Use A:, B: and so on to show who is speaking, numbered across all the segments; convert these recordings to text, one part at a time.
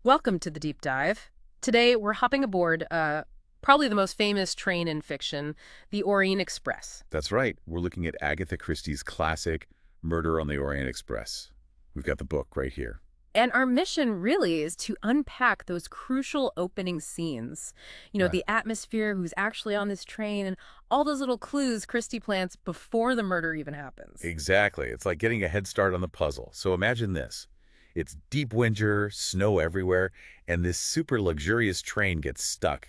A: Welcome to the deep dive. Today we're hopping aboard probably the most famous train in fiction, the Orient Express.
B: That's right. We're looking at Agatha Christie's classic Murder on the Orient Express. We've got the book right here.
A: And our mission really is to unpack those crucial opening scenes.
B: Yeah.
A: The atmosphere, who's actually on this train, and all those little clues Christie plants before the murder even happens.
B: Exactly. It's like getting a head start on the puzzle. So imagine this. It's deep winter, snow everywhere, and this super luxurious train gets stuck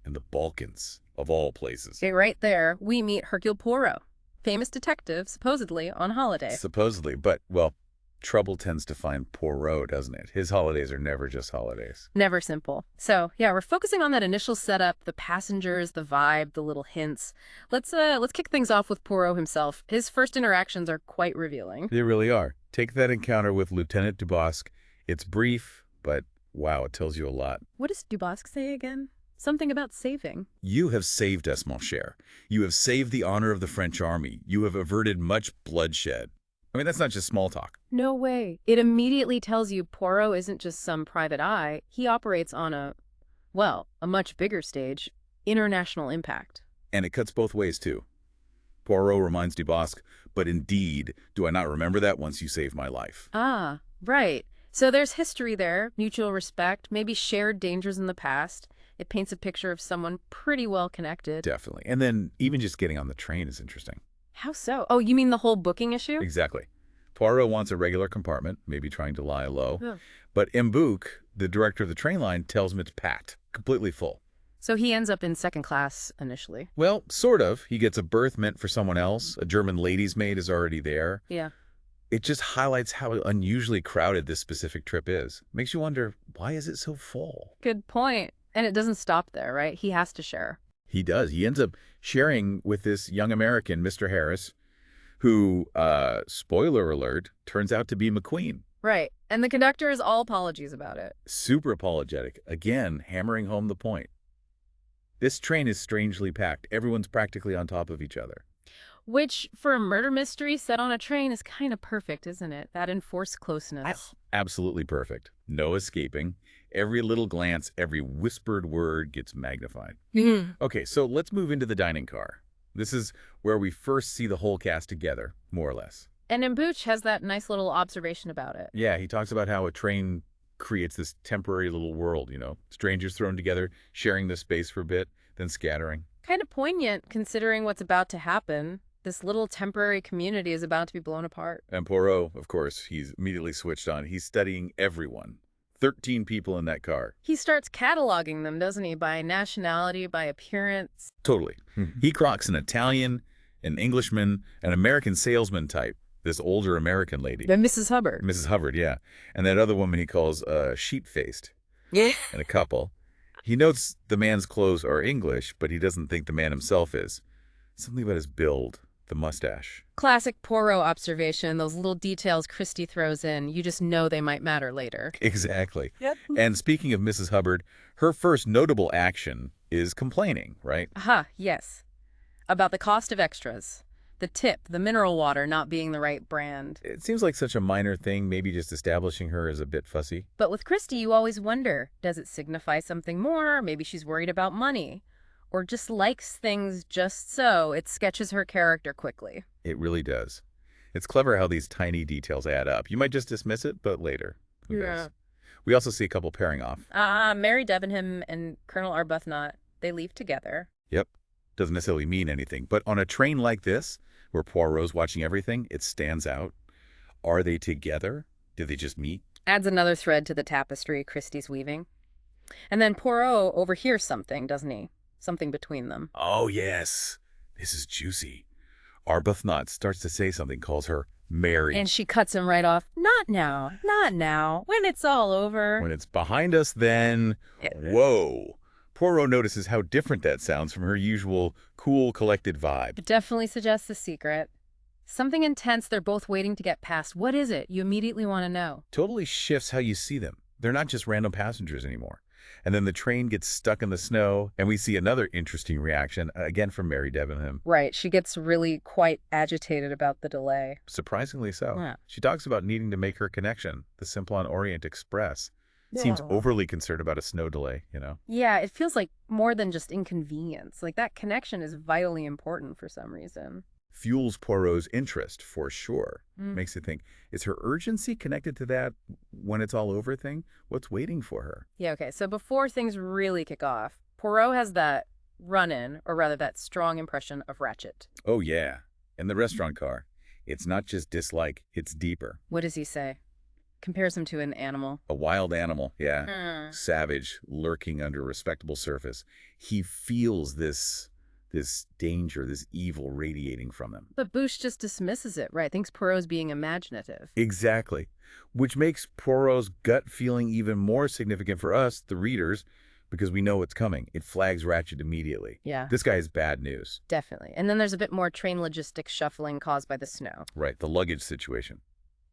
B: in the Balkans, of all places.
A: Okay, right there, we meet Hercule Poirot, famous detective, supposedly on holiday.
B: Supposedly, but, well, trouble tends to find Poirot, doesn't it? His holidays are never just holidays.
A: Never simple. So, yeah, we're focusing on that initial setup, the passengers, the vibe, the little hints. Let's kick things off with Poirot himself. His first interactions are quite revealing.
B: They really are. Take that encounter with Lieutenant Dubosc. It's brief, but wow, it tells you a lot.
A: What does Dubosc say again? Something about saving.
B: You have saved us, mon cher. You have saved the honor of the French army. You have averted much bloodshed. I mean, that's not just small talk.
A: No way. It immediately tells you Poirot isn't just some private eye. He operates on a much bigger stage, international impact.
B: And it cuts both ways, too. Poirot reminds Dubosc, but indeed, do I not remember that once you saved my life?
A: Ah, right. So there's history there, mutual respect, maybe shared dangers in the past. It paints a picture of someone pretty well connected.
B: Definitely. And then even just getting on the train is interesting.
A: How so? Oh, you mean the whole booking issue?
B: Exactly. Poirot wants a regular compartment, maybe trying to lie low.
A: Ugh.
B: But M'Bouk, the director of the train line, tells him it's packed, completely full.
A: So he ends up in second class initially.
B: Well, sort of. He gets a berth meant for someone else. A German lady's maid is already there.
A: Yeah.
B: It just highlights how unusually crowded this specific trip is. Makes you wonder, why is it so full?
A: Good point. And it doesn't stop there, right? He has to share.
B: He does. He ends up sharing with this young American, Mr. Harris, who, spoiler alert, turns out to be McQueen.
A: Right. And the conductor is all apologies about it.
B: Super apologetic. Again, hammering home the point. This train is strangely packed. Everyone's practically on top of each other.
A: Which, for a murder mystery set on a train, is kind of perfect, isn't it? That enforced closeness.
B: Absolutely perfect. No escaping. Every little glance, every whispered word gets magnified. Okay, so let's move into the dining car. This is where we first see the whole cast together, more or less.
A: And M'Bouch has that nice little observation about it.
B: Yeah, he talks about how a train creates this temporary little world, strangers thrown together, sharing the space for a bit, then scattering.
A: Kind of poignant, considering what's about to happen. This little temporary community is about to be blown apart.
B: And Poirot, of course, he's immediately switched on. He's studying everyone. 13 people in that car.
A: He starts cataloging them, doesn't he? By nationality, by appearance.
B: Totally. He clocks an Italian, an Englishman, an American salesman type. This older American lady.
A: Then Mrs. Hubbard.
B: Mrs. Hubbard, yeah. And that other woman he calls sheep-faced.
A: Yeah.
B: And a couple. He notes the man's clothes are English, but he doesn't think the man himself is. Something about his build, the mustache.
A: Classic Poirot observation, those little details Christie throws in. You just know they might matter later.
B: Exactly.
A: Yep.
B: And speaking of Mrs. Hubbard, her first notable action is complaining, right?
A: Aha, yes. About the cost of extras. The tip, the mineral water not being the right brand.
B: It seems like such a minor thing, maybe just establishing her as a bit fussy.
A: But with Christie, you always wonder, does it signify something more? Maybe she's worried about money. Or just likes things just so. It sketches her character quickly.
B: It really does. It's clever how these tiny details add up. You might just dismiss it, but later. Who knows? We also see a couple pairing off.
A: Mary Debenham and Colonel Arbuthnot, they leave together.
B: Yep. Doesn't necessarily mean anything. But on a train like this, where Poirot's watching everything, it stands out. Are they together? Did they just meet?
A: Adds another thread to the tapestry Christie's weaving. And then Poirot overhears something, doesn't he? Something between them.
B: Oh, yes. This is juicy. Arbuthnot starts to say something, calls her Mary.
A: And she cuts him right off. Not now. Not now. When it's all over.
B: When it's behind us, then... Whoa. Poirot notices how different that sounds from her usual cool, collected vibe.
A: It definitely suggests a secret. Something intense they're both waiting to get past. What is it? You immediately want to know.
B: Totally shifts how you see them. They're not just random passengers anymore. And then the train gets stuck in the snow, and we see another interesting reaction, again from Mary Debenham.
A: Right. She gets really quite agitated about the delay.
B: Surprisingly so.
A: Yeah.
B: She talks about needing to make her connection, the Simplon Orient Express. Seems overly concerned about a snow delay, you know?
A: Yeah, it feels like more than just inconvenience. Like that connection is vitally important for some reason.
B: Fuels Poirot's interest, for sure.
A: Mm.
B: Makes you think, is her urgency connected to that when it's all over thing? What's waiting for her?
A: Yeah, okay. So before things really kick off, Poirot has that run-in, or rather that strong impression of Ratchet.
B: Oh, yeah. In the restaurant car. It's not just dislike, it's deeper.
A: What does he say? Compares him to an animal.
B: A wild animal, yeah.
A: Hmm.
B: Savage, lurking under a respectable surface. He feels this danger, this evil radiating from him.
A: But Bouche just dismisses it, right? Thinks Poirot's being imaginative.
B: Exactly. Which makes Poirot's gut feeling even more significant for us, the readers, because we know what's coming. It flags Ratchet immediately.
A: Yeah.
B: This guy is bad news.
A: Definitely. And then there's a bit more train logistics shuffling caused by the snow.
B: Right, the luggage situation.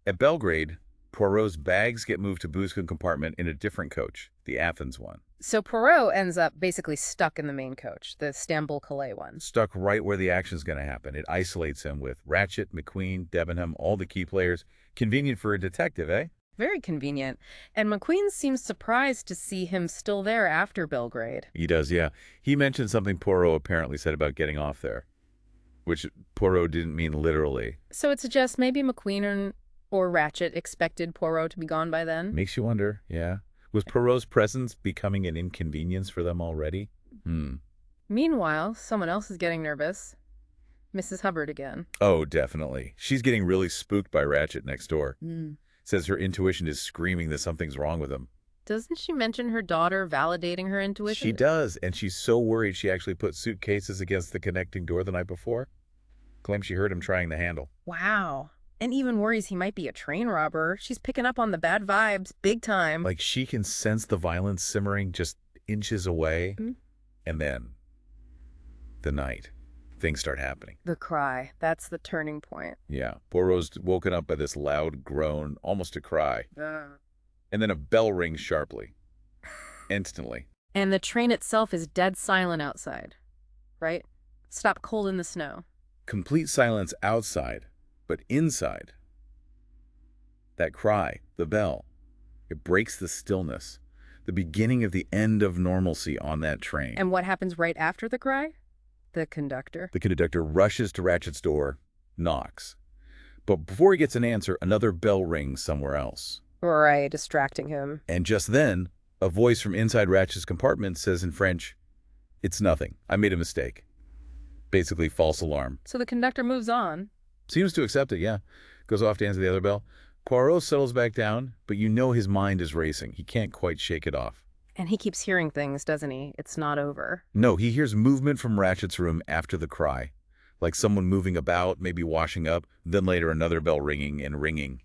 B: At Belgrade, Poirot's bags get moved to Bouche's compartment in a different coach, the Athens one.
A: So Poirot ends up basically stuck in the main coach, the Istanbul-Calais one.
B: Stuck right where the action's going to happen. It isolates him with Ratchet, McQueen, Debenham, all the key players. Convenient for a detective, eh?
A: Very convenient. And McQueen seems surprised to see him still there after Belgrade.
B: He does, yeah. He mentioned something Poirot apparently said about getting off there, which Poirot didn't mean literally.
A: So it suggests maybe McQueen or Ratchet expected Poirot to be gone by then?
B: Makes you wonder, yeah. Was Poirot's presence becoming an inconvenience for them already?
A: Meanwhile, someone else is getting nervous. Mrs. Hubbard again.
B: Oh, definitely. She's getting really spooked by Ratchet next door.
A: Mm.
B: Says her intuition is screaming that something's wrong with him.
A: Doesn't she mention her daughter validating her intuition?
B: She does, and she's so worried she actually put suitcases against the connecting door the night before. Claims she heard him trying the handle.
A: Wow. And even worries he might be a train robber. She's picking up on the bad vibes big time.
B: Like she can sense the violence simmering just inches away.
A: Mm.
B: And then, the night, things start happening.
A: The cry. That's the turning point.
B: Yeah. Poirot's woken up by this loud groan, almost a cry. And then a bell rings sharply. Instantly.
A: And the train itself is dead silent outside. Right? Stop cold in the snow.
B: Complete silence outside, but inside. That cry, the bell, it breaks the stillness. The beginning of the end of normalcy on that train.
A: And what happens right after the cry? The conductor.
B: The conductor rushes to Ratchet's door, knocks. But before he gets an answer, another bell rings somewhere else.
A: Right, distracting him.
B: And just then, a voice from inside Ratchet's compartment says in French, "It's nothing. I made a mistake." Basically, false alarm.
A: So the conductor moves on.
B: Seems to accept it, yeah. Goes off to answer the other bell. Poirot settles back down, but you know his mind is racing. He can't quite shake it off.
A: And he keeps hearing things, doesn't he? It's not over.
B: No, he hears movement from Ratchet's room after the cry. Like someone moving about, maybe washing up, then later another bell ringing and ringing.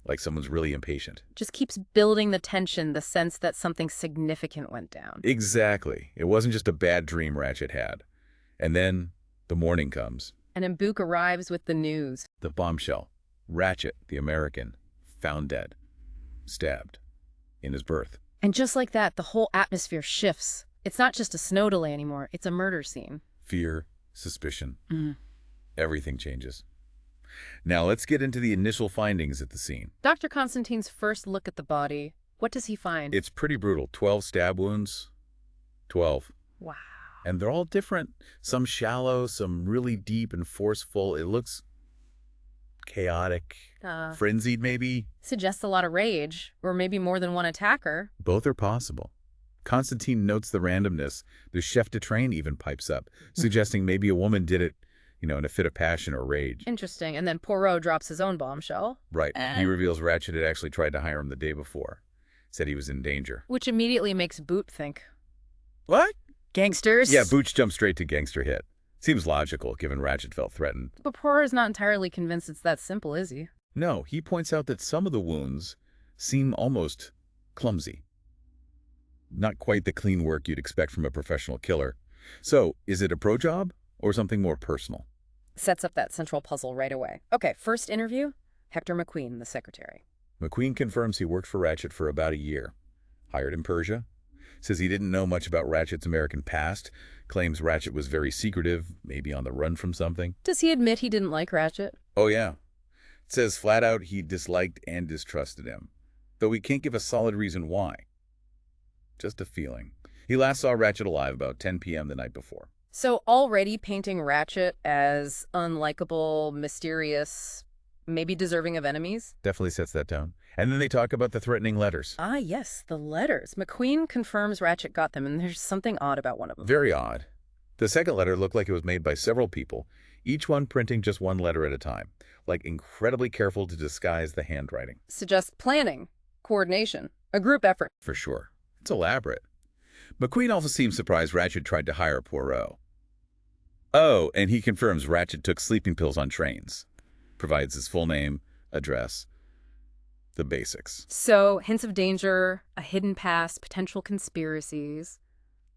B: Like someone's really impatient.
A: Just keeps building the tension, the sense that something significant went down.
B: Exactly. It wasn't just a bad dream Ratchet had. And then the morning comes.
A: And M'Bouk arrives with the news.
B: The bombshell. Ratchet, the American, found dead. Stabbed. In his berth.
A: And just like that, the whole atmosphere shifts. It's not just a snow delay anymore. It's a murder scene.
B: Fear, suspicion.
A: Mm.
B: Everything changes. Now let's get into the initial findings at the scene.
A: Dr. Constantine's first look at the body. What does he find?
B: It's pretty brutal. 12 stab wounds. 12.
A: Wow.
B: And they're all different. Some shallow, some really deep and forceful. It looks chaotic, frenzied maybe.
A: Suggests a lot of rage, or maybe more than one attacker.
B: Both are possible. Constantine notes the randomness. The chef de train even pipes up, suggesting maybe a woman did it, in a fit of passion or rage.
A: Interesting. And then Poirot drops his own bombshell.
B: Right. He reveals Ratchet had actually tried to hire him the day before. Said he was in danger.
A: Which immediately makes Boot think,
B: What?
A: gangsters?
B: Yeah, Booch jumped straight to gangster hit. Seems logical, given Ratchet felt threatened.
A: But Poirot's not entirely convinced it's that simple, is he?
B: No, he points out that some of the wounds seem almost clumsy. Not quite the clean work you'd expect from a professional killer. So, is it a pro job or something more personal?
A: Sets up that central puzzle right away. Okay, first interview, Hector McQueen, the secretary.
B: McQueen confirms he worked for Ratchet for about a year. Hired in Persia. Says he didn't know much about Ratchet's American past. Claims Ratchet was very secretive, maybe on the run from something.
A: Does he admit he didn't like Ratchet?
B: Oh, yeah. Says flat out he disliked and distrusted him. Though he can't give a solid reason why. just a feeling. He last saw Ratchet alive about 10 p.m. the night before.
A: So already painting Ratchet as unlikable, mysterious, maybe deserving of enemies?
B: Definitely sets that tone. And then they talk about the threatening letters.
A: Ah, yes, the letters. McQueen confirms Ratchet got them, and there's something odd about one of them.
B: Very odd. The second letter looked like it was made by several people, each one printing just one letter at a time, like incredibly careful to disguise the handwriting.
A: Suggests planning, coordination, a group effort.
B: For sure. It's elaborate. McQueen also seems surprised Ratchet tried to hire Poirot. Oh, and he confirms Ratchet took sleeping pills on trains. Provides his full name, address, the basics.
A: So, hints of danger, a hidden past, potential conspiracies,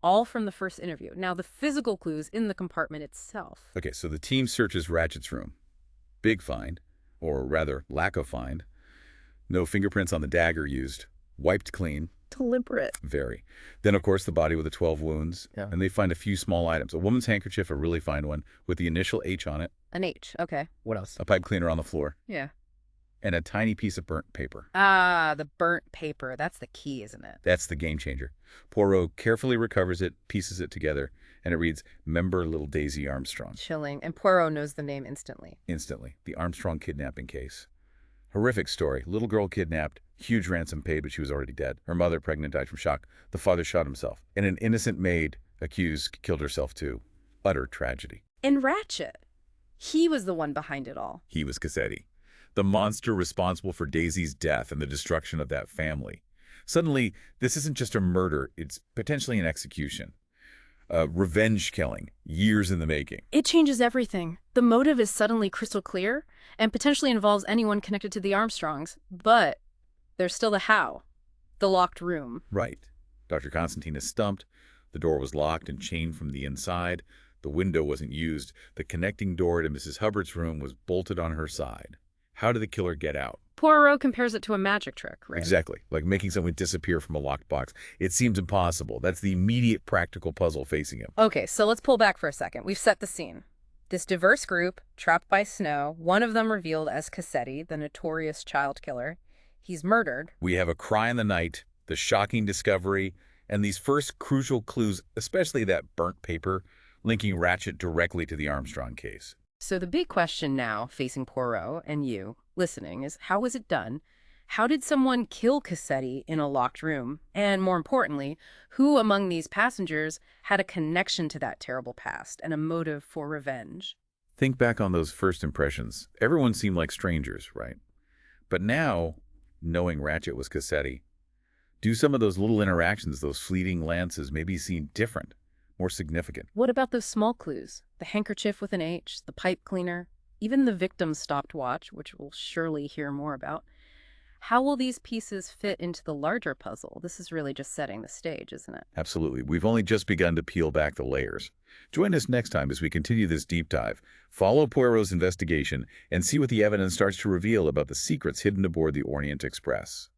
A: all from the first interview. Now, the physical clues in the compartment itself.
B: Okay, so the team searches Ratchet's room. Big find, or rather, lack of find. No fingerprints on the dagger used. Wiped clean.
A: Deliberate.
B: Very. Then, of course, the body with the 12 wounds.
A: Yeah.
B: And they find a few small items. A woman's handkerchief, a really fine one, with the initial H on it.
A: An H, okay. What else?
B: A pipe cleaner on the floor.
A: Yeah.
B: And a tiny piece of burnt paper.
A: Ah, the burnt paper. That's the key, isn't it?
B: That's the game changer. Poirot carefully recovers it, pieces it together, and it reads, Member Little Daisy Armstrong.
A: Chilling. And Poirot knows the name instantly.
B: Instantly. The Armstrong kidnapping case. Horrific story. Little girl kidnapped. Huge ransom paid, but she was already dead. Her mother, pregnant, died from shock. The father shot himself. And an innocent maid, accused, killed herself too. Utter tragedy.
A: And Ratchet. He was the one behind it all.
B: He was Cassetti, the monster responsible for Daisy's death and the destruction of that family. Suddenly, this isn't just a murder. It's potentially an execution. A revenge killing, years in the making.
A: It changes everything. The motive is suddenly crystal clear and potentially involves anyone connected to the Armstrongs. But there's still the how. The locked room.
B: Right. Dr. Constantine is stumped. The door was locked and chained from the inside. The window wasn't used. The connecting door to Mrs. Hubbard's room was bolted on her side. How did the killer get out?
A: Poirot compares it to a magic trick, right?
B: Exactly. Like making someone disappear from a locked box. It seems impossible. That's the immediate practical puzzle facing him.
A: Okay, so let's pull back for a second. We've set the scene. This diverse group, trapped by snow, one of them revealed as Cassetti, the notorious child killer. He's murdered.
B: We have a cry in the night, the shocking discovery, and these first crucial clues, especially that burnt paper, linking Ratchet directly to the Armstrong case.
A: So the big question now, facing Poirot and you, listening, is how was it done? How did someone kill Cassetti in a locked room? And more importantly, who among these passengers had a connection to that terrible past and a motive for revenge?
B: Think back on those first impressions. Everyone seemed like strangers, right? But now, knowing Ratchet was Cassetti, do some of those little interactions, those fleeting glances, maybe seem different, more significant?
A: What about those small clues? The handkerchief with an H, the pipe cleaner, even the victim's stopwatch, which we'll surely hear more about. How will these pieces fit into the larger puzzle? This is really just setting the stage, isn't it?
B: Absolutely. We've only just begun to peel back the layers. Join us next time as we continue this deep dive. Follow Poirot's investigation and see what the evidence starts to reveal about the secrets hidden aboard the Orient Express.